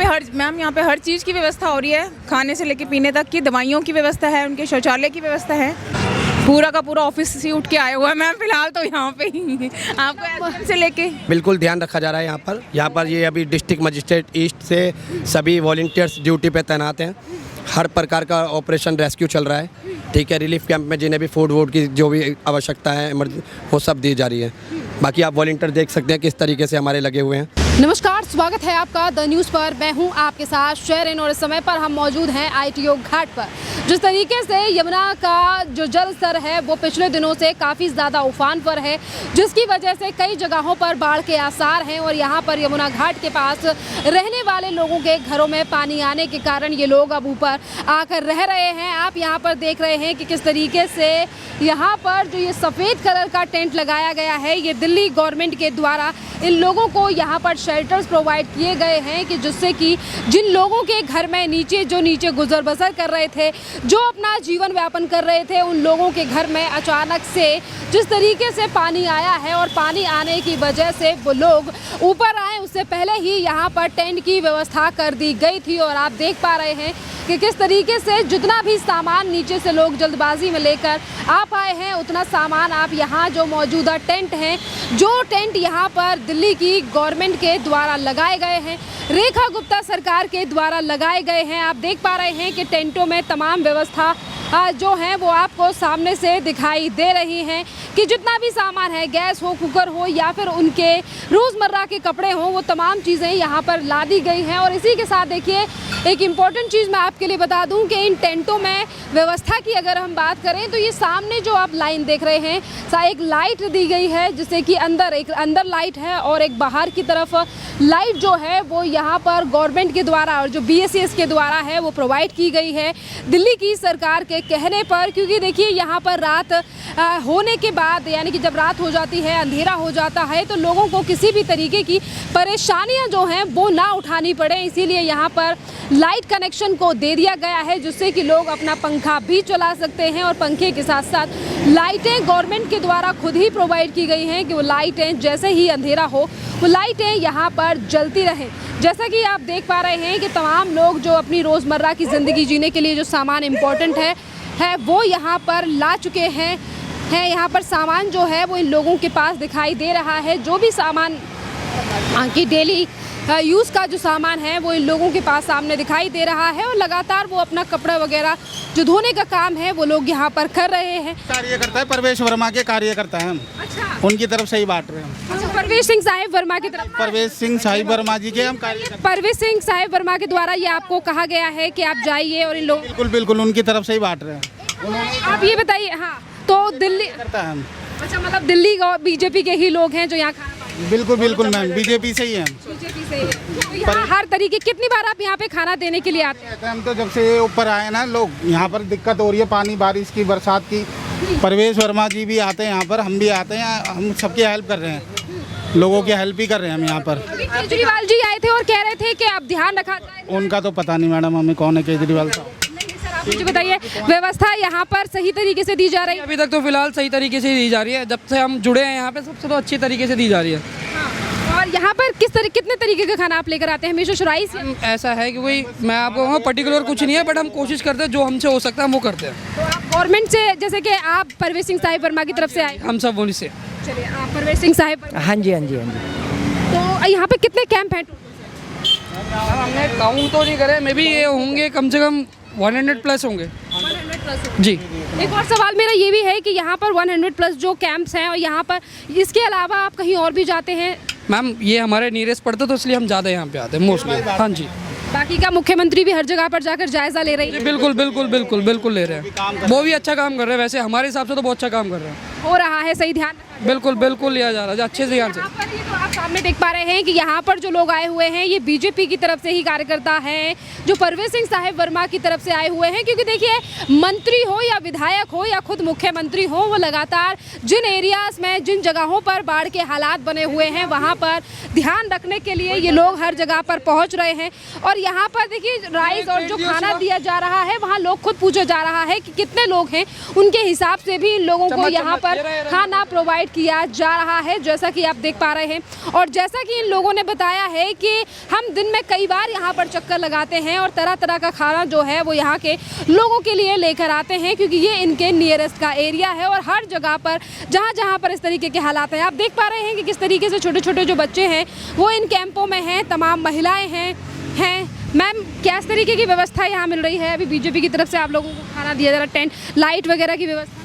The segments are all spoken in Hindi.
यहाँ पे हर चीज़ की व्यवस्था हो रही है, खाने से लेके पीने तक की, दवाइयों की व्यवस्था है, उनके शौचालय की व्यवस्था है। पूरा का पूरा ऑफिस से उठ के आया हुआ है मैम, फिलहाल तो यहाँ पे ही आपको एसएम से लेके बिल्कुल ध्यान रखा जा रहा है। यहाँ पर ये अभी डिस्ट्रिक्ट मजिस्ट्रेट ईस्ट से सभी वॉलंटियर्स ड्यूटी पे तैनात हैं। हर प्रकार का ऑपरेशन रेस्क्यू चल रहा है, ठीक है। रिलीफ कैंप में जिन्हें भी फूड वूड की जो भी आवश्यकता है वो सब दी जा रही है। बाकी आप वॉलंटियर देख सकते हैं किस तरीके से हमारे लगे हुए हैं। नमस्कार, स्वागत है आपका द न्यूज़ पर। मैं हूं आपके साथ शेरिन और इस समय पर हम मौजूद हैं ITO घाट पर। जिस तरीके से यमुना का जो जल स्तर है वो पिछले दिनों से काफ़ी ज़्यादा उफान पर है, जिसकी वजह से कई जगहों पर बाढ़ के आसार हैं और यहाँ पर यमुना घाट के पास रहने वाले लोगों के घरों में पानी आने के कारण ये लोग अब ऊपर आकर रह रहे हैं। आप यहाँ पर देख रहे हैं कि किस तरीके से यहाँ पर जो ये सफ़ेद कलर का टेंट लगाया गया है, ये दिल्ली गवर्नमेंट के द्वारा इन लोगों को यहाँ पर शेल्टर्स प्रोवाइड किए गए हैं कि जिससे कि जिन लोगों के घर में नीचे गुजर बसर कर रहे थे, जो अपना जीवन व्यापन कर रहे थे, उन लोगों के घर में अचानक से जिस तरीके से पानी आया है और पानी आने की वजह से वो लोग ऊपर आए, उससे पहले ही यहाँ पर टेंट की व्यवस्था कर दी गई थी। और आप देख पा रहे हैं कि किस तरीके से जितना भी सामान नीचे से लोग जल्दबाजी में लेकर आ पाए हैं, उतना सामान आप यहाँ जो मौजूदा टेंट हैं, जो टेंट यहाँ पर दिल्ली की गवर्नमेंट के द्वारा लगाए गए हैं, रेखा गुप्ता सरकार के द्वारा लगाए गए हैं। आप देख पा रहे हैं कि टेंटों में तमाम व्यवस्था जो है वो आपको सामने से दिखाई दे रही हैं कि जितना भी सामान है, गैस हो, कुकर हो या फिर उनके रोज़मर्रा के कपड़े हों, वो तमाम चीज़ें यहाँ पर ला दी गई हैं। और इसी के साथ देखिए एक इम्पॉर्टेंट चीज़ मैं आपके लिए बता दूं कि इन टेंटों में व्यवस्था की अगर हम बात करें तो ये सामने जो आप लाइन देख रहे हैं, एक लाइट दी गई है, जिससे कि अंदर लाइट है और एक बाहर की तरफ लाइट जो है वो यहाँ पर गवर्नमेंट के द्वारा और जो BSES के द्वारा है वो प्रोवाइड की गई है दिल्ली की सरकार के कहने पर। क्योंकि देखिए यहाँ पर रात होने के बाद, यानी कि जब रात हो जाती है, अंधेरा हो जाता है, तो लोगों को किसी भी तरीके की परेशानियाँ जो हैं वो ना उठानी पड़े, इसीलिए यहाँ पर लाइट कनेक्शन को दे दिया गया है, जिससे कि लोग अपना पंखा भी चला सकते हैं। और पंखे के साथ साथ लाइटें गवर्नमेंट के द्वारा खुद ही प्रोवाइड की गई हैं कि वो लाइटें जैसे ही अंधेरा हो वो लाइटें यहाँ पर जलती रहें। जैसा कि आप देख पा रहे हैं कि तमाम लोग जो अपनी रोज़मर्रा की ज़िंदगी जीने के लिए जो सामान इम्पोर्टेंट है वो यहाँ पर ला चुके हैं। यहाँ पर सामान जो है वो इन लोगों के पास दिखाई दे रहा है। जो भी सामान की डेली यूज़ का जो सामान है वो इन लोगों के पास सामने दिखाई दे रहा है और लगातार वो अपना कपड़ा वगैरह जो धोने का काम है वो लोग यहाँ पर कर रहे हैं। कार्यकर्ता है परवेश वर्मा के कार्यकर्ता हैं हम। अच्छा, उनकी तरफ से ही बांट रहे हैं। अच्छा, परवेश सिंह साहिब वर्मा की तरफ, परवेश सिंह साहिब वर्मा जी के हम कार्यकर्ता। परवेश सिंह साहिब वर्मा के द्वारा ये आपको कहा गया है कि आप जाइए और इन लोगों बिल्कुल उनकी तरफ से ही बांट रहे हैं। आप ये बताइए। हाँ, तो दिल्ली करता है हम। अच्छा, मतलब दिल्ली BJP के ही लोग हैं जो यहाँ खाना। बिल्कुल मैम, BJP से ही हैं। BJP से ही। तो यहाँ हर तरीके, कितनी बार आप यहाँ पे खाना देने के लिए आते हैं? हम तो जब से ऊपर आए ना, लोग यहाँ पर दिक्कत हो रही है पानी, बारिश की, बरसात की। परवेश वर्मा जी भी आते हैं यहाँ पर, हम भी आते हैं, हम सबकी हेल्प कर रहे हैं, लोगों की हेल्प ही कर रहे हैं हम यहाँ पर। केजरीवाल जी आए थे और कह रहे थे कि आप ध्यान रखा जाए। उनका तो पता नहीं मैडम हमें कौन है केजरीवाल साहब। मुझे बताइए, व्यवस्था यहाँ पर सही तरीके से दी जा रही है? अभी तक तो फिलहाल सही तरीके से दी जा रही है। जब से हम जुड़े हैं यहाँ पे सबसे तो अच्छी तरीके से दी जा रही है। और यहाँ पर कितने तरीके का खाना आप लेकर आते हैं? हमेशा शुराई से? ऐसा है कि कोई मैं आपको कहूँगा पर्टिकुलर कुछ नहीं है, बट हम कोशिश करते हैं जो हमसे हो सकता है हम वो करते हैं। तो आप गवर्नमेंट से, जैसे कि आप परवेश सिंह साहिब वर्मा की तरफ से आए, हम सब उन्हीं से। चलिए, आप परवेश सिंह साहिब। हाँ जी। तो यहाँ पे कितने कैंप हैं? हमने काउंट तो नहीं करे, मे बी ये होंगे कम से कम 100+ होंगे। 100+ जी। एक और सवाल मेरा ये भी है कि यहाँ पर 100+ जो कैंप्स हैं और यहाँ पर इसके अलावा आप कहीं और भी जाते हैं? मैम ये हमारे नीयरेस्ट पड़ता तो इसलिए हम ज़्यादा यहाँ पे आते हैं मोस्टली। हाँ जी। बाकी का मुख्यमंत्री भी हर जगह पर जाकर जायजा ले रही है? बिल्कुल ले रहे हैं। वो भी अच्छा काम कर रहे हैं, वैसे हमारे हिसाब से तो बहुत अच्छा काम कर रहे हैं। हो रहा है सही ध्यान? बिल्कुल लिया जा रहा है अच्छे से ध्यान से। यहाँ पर ये तो आप सामने देख पा रहे हैं कि यहाँ पर जो लोग आए हुए हैं ये BJP की तरफ से ही कार्यकर्ता हैं, जो परवेश सिंह साहिब वर्मा की तरफ से आए हुए हैं। क्योंकि देखिए, मंत्री हो या विधायक हो या खुद मुख्यमंत्री हो, वो लगातार जिन एरियाज में, जिन जगहों पर बाढ़ के हालात बने हुए हैं वहाँ पर ध्यान रखने के लिए ये लोग हर जगह पर पहुँच रहे हैं। और यहाँ पर देखिए राइस और जो खाना दिया जा रहा है वहाँ लोग खुद पूछा जा रहा है कि कितने लोग हैं, उनके हिसाब से भी इन लोगों को यहाँ पर खाना प्रोवाइड किया जा रहा है, जैसा कि आप देख पा रहे हैं। और जैसा कि इन लोगों ने बताया है कि हम दिन में कई बार यहाँ पर चक्कर लगाते हैं और तरह तरह का खाना जो है वो यहाँ के लोगों के लिए लेकर आते हैं, क्योंकि ये इनके नियरेस्ट का एरिया है। और हर जगह पर जहाँ पर इस तरीके के हालात हैं, आप देख पा रहे हैं कि किस तरीके से छोटे छोटे जो बच्चे हैं वो इन कैंपों में हैं, तमाम महिलाएं हैं। मैम, क्या इस तरीके की व्यवस्था यहाँ मिल रही है? अभी बीजेपी की तरफ से आप लोगों को खाना दिया जा रहा है, टेंट, लाइट वगैरह की व्यवस्था?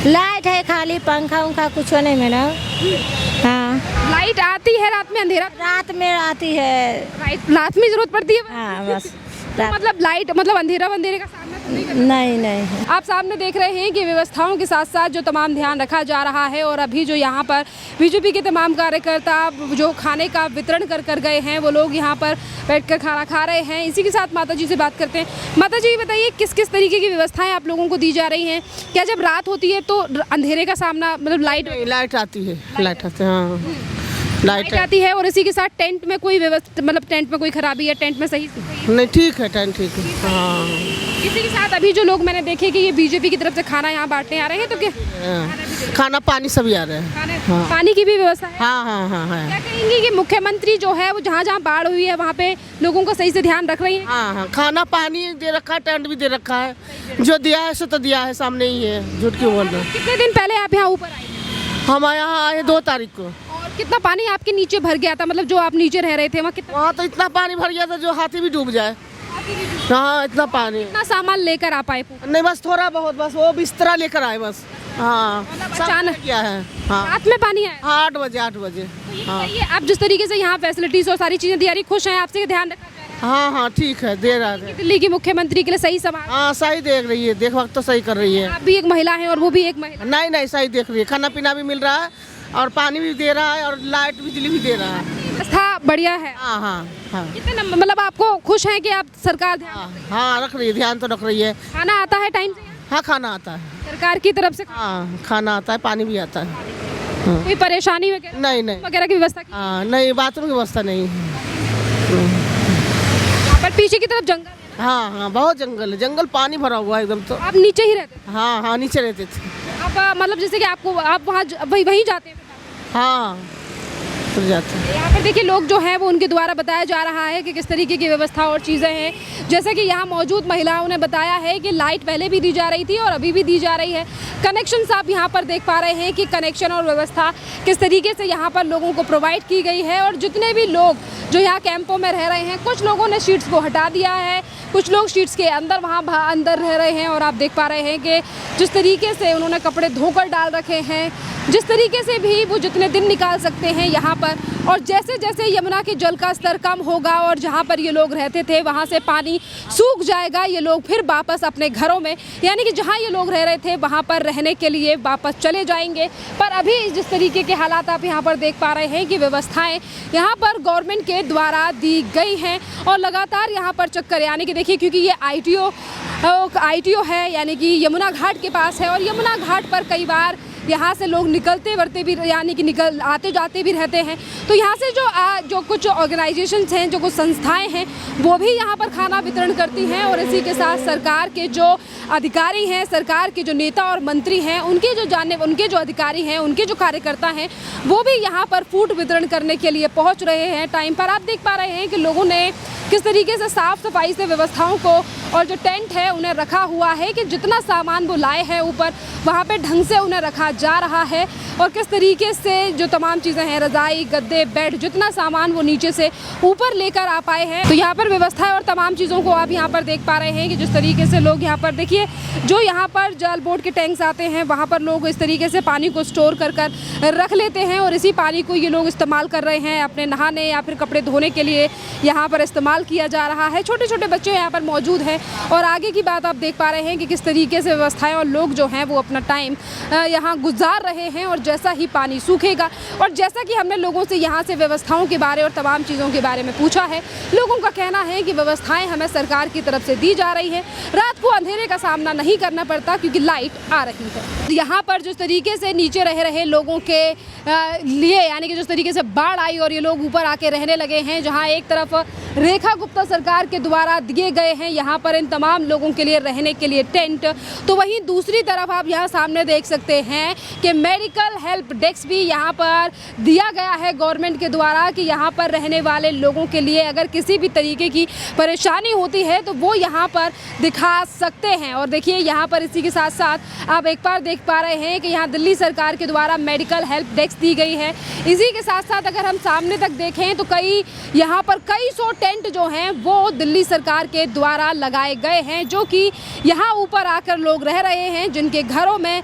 लाइट है, खाली पंखा उंखा कुछ नहीं मेरा। हाँ, लाइट आती है रात में, अंधेरा रात में आती है। रात में जरूरत पड़ती है? हाँ बस मतलब लाइट, मतलब अंधेरे का सामना तो नहीं करना? नहीं। आप सामने देख रहे हैं कि व्यवस्थाओं के साथ साथ जो तमाम ध्यान रखा जा रहा है। और अभी जो यहाँ पर बीजेपी के तमाम कार्यकर्ता जो खाने का वितरण कर गए हैं, वो लोग यहाँ पर बैठकर खाना खा रहे हैं। इसी के साथ माता जी से बात करते हैं। माता जी, बताइए किस किस तरीके की व्यवस्थाएं आप लोगों को दी जा रही हैं? क्या जब रात होती है तो अंधेरे का सामना, मतलब लाइट आती है, हाँ, लाइट आती है? और इसी के साथ टेंट में कोई व्यवस्था, मतलब टेंट में कोई खराबी है? टेंट में सही नहीं, ठीक है, टेंट ठीक है। हाँ, इसी के साथ अभी जो लोग मैंने देखे कि ये बीजेपी की तरफ से खाना यहाँ बांटने आ रहे हैं, तो क्या खाना पानी सभी आ रहे हैं? हाँ। पानी की भी व्यवस्था है? हाँ। क्या कहेंगे कि मुख्यमंत्री जो है वो जहाँ बाढ़ हुई है वहाँ पे लोगों का सही से ध्यान रख रही है? हाँ, खाना पानी दे रखा है, टेंट भी दे रखा है। जो दिया है सो तो दिया है, सामने ही है, झूठ क्यों बोल रहे हैं। कितने दिन पहले आप यहाँ ऊपर आए? हम यहाँ आए 2 तारीख को। और कितना पानी आपके नीचे भर गया था? मतलब जो आप नीचे रह रहे थे वहाँ तो इतना पानी भर गया था जो हाथी भी डूब जाए। हाँ, इतना पानी। कितना सामान लेकर आ पाए? नहीं, बस थोड़ा बहुत, बस वो बिस्तरा लेकर आए बस। हाँ, अचानक क्या है? हाँ, रात में पानी आया? हाँ, 8 बजे। हाँ, ये आप जिस तरीके से यहाँ फैसिलिटीज और सारी चीजें दिया, खुश हैं? आपसे ध्यान रखा जा रहा है? हाँ, ठीक है, दे रहा है। दिल्ली की मुख्यमंत्री के लिए सही सामान? हाँ, सही देख रही है, देख वक्त तो सही कर रही है। आप भी एक महिला हैं और वो भी एक महिला? नहीं, सही देख रही है। खाना पीना भी मिल रहा है और पानी भी दे रहा है और लाइट बिजली भी दे रहा है। व्यवस्था बढ़िया है? हाँ। कितने नंबर, मतलब आपको खुश है कि आप सरकार हाँ, रख रही है, ध्यान तो रख रही है। खाना आता है टाइम से? हाँ, खाना आता है सरकार की तरफ से? हाँ, खाना आता है, पानी भी आता है। कोई परेशानी वगैरह नहीं वगैरह की व्यवस्था की? हाँ, नहीं, बाथरूम की व्यवस्था नहीं है। पर पीछे की तरफ जंगल है? हाँ, बहुत जंगल है, जंगल पानी भरा हुआ है एकदम। तो आप नीचे ही रहते थे? हाँ, नीचे रहते थे। आप मतलब जैसे कि आपको, आप वहाँ वहीं जाते हैं? हाँ, जाते हैं। यहाँ पर देखिए लोग जो हैं वो उनके द्वारा बताया जा रहा है कि किस तरीके की व्यवस्था और चीज़ें हैं। जैसे कि यहाँ मौजूद महिलाओं ने बताया है कि लाइट पहले भी दी जा रही थी और अभी भी दी जा रही है। कनेक्शन आप यहाँ पर देख पा रहे हैं कि कनेक्शन और व्यवस्था किस तरीके से यहाँ पर लोगों को प्रोवाइड की गई है। और जितने भी लोग जो यहाँ कैंपों में रह रहे हैं, कुछ लोगों ने शीट्स को हटा दिया है, कुछ लोग शीट्स के अंदर वहाँ अंदर रह रहे हैं। और आप देख पा रहे हैं कि जिस तरीके से उन्होंने कपड़े धोकर डाल रखे हैं, जिस तरीके से भी वो जितने दिन निकाल सकते हैं यहाँ पर। और जैसे जैसे यमुना के जल का स्तर कम होगा और जहाँ पर ये लोग रहते थे वहाँ से पानी सूख जाएगा, ये लोग फिर वापस अपने घरों में, यानी कि जहाँ ये लोग रह रहे थे वहाँ पर रहने के लिए वापस चले जाएंगे। पर अभी जिस तरीके के हालात आप यहाँ पर देख पा रहे हैं कि व्यवस्थाएं यहाँ पर गवर्नमेंट के द्वारा दी गई हैं और लगातार यहाँ पर चक्कर, यानी कि देखिए क्योंकि ये ITO है, यानी कि यमुना घाट के पास है। और यमुना घाट पर कई बार यहाँ से लोग निकलते वर्ते भी, यानी कि आते जाते भी रहते हैं। तो यहाँ से जो कुछ ऑर्गेनाइजेशंस हैं, जो कुछ संस्थाएं हैं, वो भी यहाँ पर खाना वितरण करती हैं। और इसी के साथ सरकार के जो अधिकारी हैं, सरकार के जो नेता और मंत्री हैं, उनके जो अधिकारी हैं, उनके जो कार्यकर्ता हैं, वो भी यहाँ पर फूड वितरण करने के लिए पहुँच रहे हैं टाइम पर। आप देख पा रहे हैं कि लोगों ने किस तरीके से साफ़ सफाई से व्यवस्थाओं को और जो टेंट है उन्हें रखा हुआ है कि जितना सामान वो लाए हैं ऊपर, वहाँ पे ढंग से उन्हें रखा जा रहा है। और किस तरीके से जो तमाम चीज़ें हैं, रज़ाई, गद्दे, बेड, जितना सामान वो नीचे से ऊपर लेकर आ पाए हैं। तो यहाँ पर व्यवस्था और तमाम चीज़ों को आप यहाँ पर देख पा रहे हैं कि जिस तरीके से लोग यहाँ पर देखिए, जो यहाँ पर जल बोर्ड के टैंक्स आते हैं, वहाँ पर लोग इस तरीके से पानी को स्टोर कर रख लेते हैं। और इसी पानी को ये लोग इस्तेमाल कर रहे हैं अपने नहाने या फिर कपड़े धोने के लिए, यहाँ पर इस्तेमाल किया जा रहा है। छोटे छोटे बच्चे यहाँ पर मौजूद हैं। और आगे की बात आप देख पा रहे हैं कि किस तरीके से व्यवस्थाएं और लोग जो हैं वो अपना टाइम यहाँ गुजार रहे हैं। और जैसा ही पानी सूखेगा, और जैसा कि हमने लोगों से यहाँ से व्यवस्थाओं के बारे और तमाम चीज़ों के बारे में पूछा है, लोगों का कहना है कि व्यवस्थाएं हमें सरकार की तरफ से दी जा रही है। रात को अंधेरे का सामना नहीं करना पड़ता क्योंकि लाइट आ रही है। यहाँ पर जिस तरीके से नीचे रह रहे लोगों के लिए, यानी कि जिस तरीके से बाढ़ आई और ये लोग ऊपर आके रहने लगे हैं, जहाँ एक तरफ रेखा गुप्ता सरकार के द्वारा दिए गए हैं यहाँ पर इन तमाम लोगों के लिए रहने के लिए टेंट। तो वहीं दूसरी तरफ आप यहाँ सामने देख सकते हैं कि मेडिकल हेल्प डेस्क भी यहाँ पर दिया गया है गवर्नमेंट के द्वारा कि यहाँ पर रहने वाले लोगों के लिए अगर किसी भी तरीके की परेशानी होती है तो वो यहाँ पर दिखा सकते हैं। और देखिए यहाँ पर इसी के साथ साथ आप एक बार देख पा रहे हैं कि यहाँ दिल्ली सरकार के द्वारा मेडिकल हेल्प डेस्क दी गई है। इसी के साथ साथ अगर हम सामने तक देखें तो यहाँ पर कई सौ टेंट जो हैं वो दिल्ली सरकार के द्वारा लगाए गए हैं, जो कि यहाँ ऊपर आकर लोग रह रहे हैं जिनके घरों में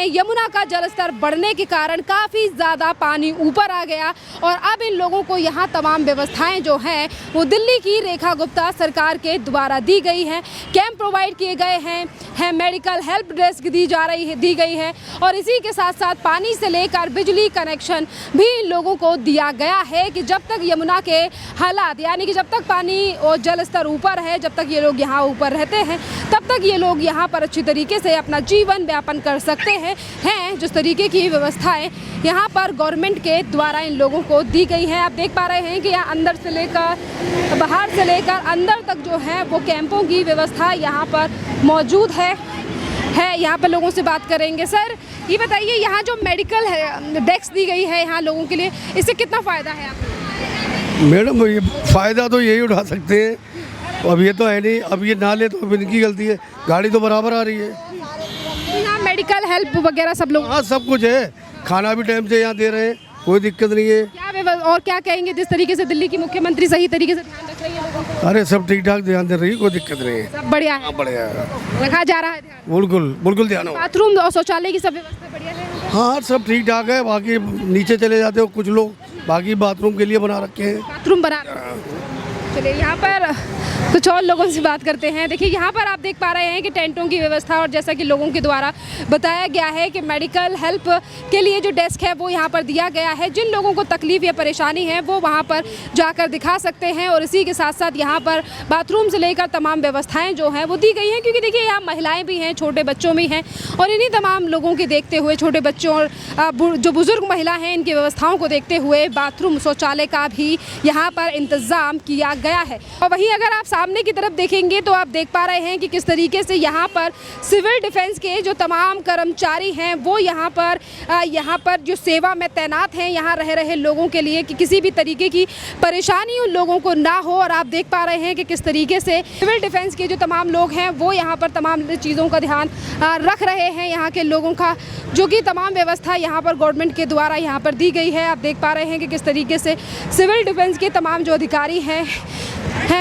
यमुना का जलस्तर बढ़ने के कारण काफ़ी ज़्यादा पानी ऊपर आ गया और अब इन लोगों को यहाँ तमाम व्यवस्थाएं जो हैं वो दिल्ली की रेखा गुप्ता सरकार के द्वारा दी गई हैं। कैंप प्रोवाइड किए गए हैं, मेडिकल हेल्प डेस्क दी गई है और इसी के साथ साथ पानी से लेकर बिजली कनेक्शन भी इन लोगों को दिया गया है कि जब तक यमुना के हालात यानी कि जब तक पानी और जल स्तर ऊपर है, जब तक ये लोग यहाँ ऊपर रहते हैं तब तक ये लोग यहाँ पर अच्छी तरीके से अपना जीवन यापन कर सकते हैं। जिस तरीके की व्यवस्थाएं यहाँ पर गवर्नमेंट के द्वारा इन लोगों को दी गई हैं, आप देख पा रहे हैं कि यहाँ अंदर से लेकर बाहर से लेकर अंदर तक जो है वो कैंपों की व्यवस्था यहाँ पर मौजूद है। यहाँ पर लोगों से बात करेंगे। सर ये बताइए, यहाँ जो मेडिकल डेस्क दी गई है यहाँ लोगों के लिए, इससे कितना फ़ायदा है आपको? मैडम ये फ़ायदा तो यही उठा सकते हैं, अब ये तो है नहीं, अब ये ना ले तो अब इनकी गलती है, गाड़ी तो बराबर आ रही है। यहाँ मेडिकल हेल्प वगैरह सब लोग, हाँ सब कुछ है, खाना भी टाइम से यहाँ दे रहे हैं, कोई दिक्कत नहीं है। और क्या कहेंगे जिस तरीके से दिल्ली की मुख्यमंत्री सही तरीके से ध्यान रख रही है लोगों को? अरे सब ठीक ठाक ध्यान दे रही है, कोई दिक्कत नहीं है, सब बढ़िया है, बढ़िया है, रखा जा रहा है ध्यान? बिल्कुल बिल्कुल ध्यान हो। बाथरूम और शौचालय की सब व्यवस्था बढ़िया है? हाँ सब ठीक ठाक है, बाकी नीचे चले जाते हो कुछ लोग, बाकी बाथरूम के लिए बना रखे हैं। बाथरूम बना, चलिए यहाँ पर कुछ और लोगों से बात करते हैं। देखिए यहाँ पर आप देख पा रहे हैं कि टेंटों की व्यवस्था और जैसा कि लोगों के द्वारा बताया गया है कि मेडिकल हेल्प के लिए जो डेस्क है वो यहाँ पर दिया गया है। जिन लोगों को तकलीफ या परेशानी है वो वहाँ पर जाकर दिखा सकते हैं और इसी के साथ साथ यहाँ पर बाथरूम से लेकर तमाम व्यवस्थाएँ जो हैं वो दी गई हैं, क्योंकि देखिए यहाँ महिलाएँ भी हैं, छोटे बच्चों भी हैं और इन्हीं तमाम लोगों के देखते हुए, छोटे बच्चों और जो बुज़ुर्ग महिला हैं इनकी व्यवस्थाओं को देखते हुए बाथरूम शौचालय का भी यहाँ पर इंतज़ाम किया गया है। और वहीं अगर आप सामने की तरफ देखेंगे तो आप देख पा रहे हैं कि किस तरीके से यहाँ पर सिविल डिफेंस के जो तमाम कर्मचारी हैं वो यहाँ पर जो सेवा में तैनात हैं यहाँ रह रहे लोगों के लिए कि किसी भी तरीके की परेशानी उन लोगों को ना हो। और आप देख पा रहे हैं कि किस तरीके से सिविल डिफेंस के जो तमाम लोग हैं वो यहाँ पर तमाम चीज़ों का ध्यान रख रहे हैं, यहाँ के लोगों का, जो कि तमाम व्यवस्था यहाँ पर गवर्नमेंट के द्वारा यहाँ पर दी गई है। आप देख पा रहे हैं कि किस तरीके से सिविल डिफेंस के तमाम जो अधिकारी हैं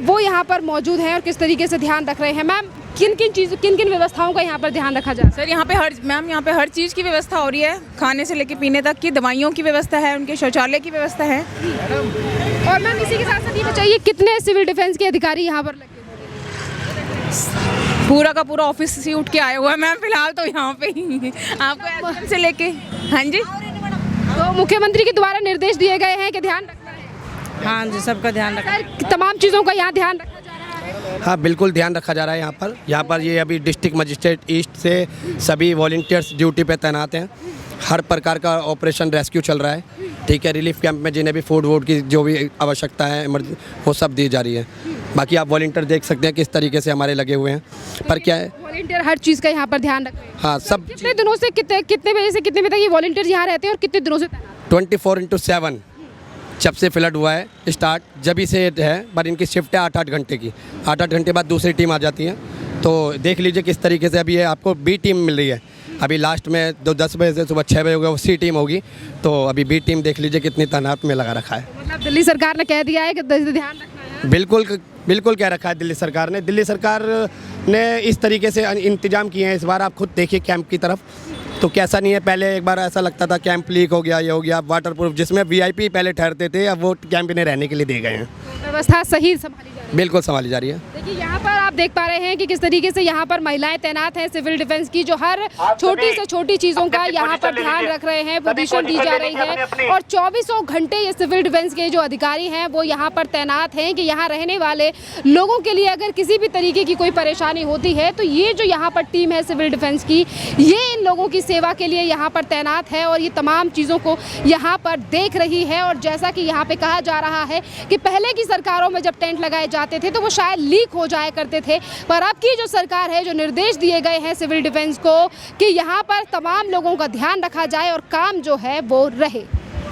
वो यहाँ पर मौजूद हैं और किस तरीके से ध्यान रख रहे हैं। मैम किन किन व्यवस्थाओं का यहाँ पर ध्यान रखा जाए? सर यहाँ पे हर चीज़ की व्यवस्था हो रही है, खाने से लेके पीने तक की, दवाइयों की व्यवस्था है, उनके शौचालय की व्यवस्था है। और मैम इसी के साथ साथ ये बताइए कितने सिविल डिफेंस के अधिकारी यहाँ पर लगे? पूरा का पूरा ऑफिस से उठ के आया हुआ है मैम, फिलहाल तो यहाँ पे ही आपको एसएम से लेके। हाँ जी, तो मुख्यमंत्री के द्वारा निर्देश दिए गए हैं कि ध्यान रखना है? हाँ जी, सबका ध्यान रखना सर तमाम चीज़ों का यहाँ ध्यान रखा जा रहा है? हाँ बिल्कुल ध्यान रखा जा रहा है। यहाँ पर ये अभी डिस्ट्रिक्ट मजिस्ट्रेट ईस्ट से सभी वॉलंटियर्स ड्यूटी पे तैनात हैं। हर प्रकार का ऑपरेशन रेस्क्यू चल रहा है, ठीक है। रिलीफ कैंप में जिन्हें भी फूड वूड की जो भी आवश्यकता है वो सब दी जा रही है। बाकी आप वॉलंटियर देख सकते हैं किस तरीके से हमारे लगे हुए हैं। पर क्या है, वॉलंटियर हर चीज़ का यहाँ पर ध्यान रख रहे हैं। हाँ सब। कितने दिनों से कितने बजे से कितने बजे तक ये वॉलंटियर यहाँ रहते हैं और कितने दिनों से? 24/7 जब से फ्लड हुआ है स्टार्ट, जब ही से है, पर इनकी शिफ्ट है 8-8 घंटे की। 8-8 घंटे बाद दूसरी टीम आ जाती है। तो देख लीजिए किस तरीके से अभी आपको बी टीम मिल रही है। अभी लास्ट में 10 बजे से सुबह 6 बजे होगा वो सी टीम होगी, तो अभी बी टीम देख लीजिए कितनी तैनात में लगा रखा है। मतलब दिल्ली सरकार ने कह दिया है कि ध्यान रखना है। बिल्कुल कह रखा है दिल्ली सरकार ने। दिल्ली सरकार ने इस तरीके से इंतजाम किए हैं इस बार। आप खुद देखिए कैंप की तरफ, तो कैसा नहीं है। पहले एक बार ऐसा लगता था कैंप लीक हो गया, ये हो गया। वाटरप्रूफ जिसमें वीआईपी पहले ठहरते थे, अब वो कैंप इन्हें रहने के लिए दे गए हैं। व्यवस्था सही संभाली जा रही है? बिल्कुल संभाली जा रही है। देखिए यहाँ पर आप देख पा रहे हैं कि किस तरीके से यहाँ पर महिलाएं तैनात हैं सिविल डिफेंस की, जो हर छोटी से छोटी चीज़ों का यहाँ पर ध्यान रख रहे हैं, पोजीशन दी जा रही है। और 24 घंटे ये सिविल डिफेंस के जो अधिकारी हैं वो यहाँ पर तैनात हैं कि यहाँ रहने वाले लोगों के लिए अगर किसी भी तरीके की कोई परेशानी होती है तो ये जो यहाँ पर टीम है सिविल डिफेंस की, ये इन लोगों की सेवा के लिए यहाँ पर तैनात है और ये तमाम चीज़ों को यहाँ पर देख रही है। और जैसा कि यहाँ पे कहा जा रहा है कि पहले की सरकारों में जब टेंट लगाए जाते थे तो वो शायद लीक हो जाया करते थे, पर अब की जो सरकार है, जो निर्देश दिए गए हैं सिविल डिफेंस को कि यहाँ पर तमाम लोगों का ध्यान रखा जाए और काम जो है वो रहे।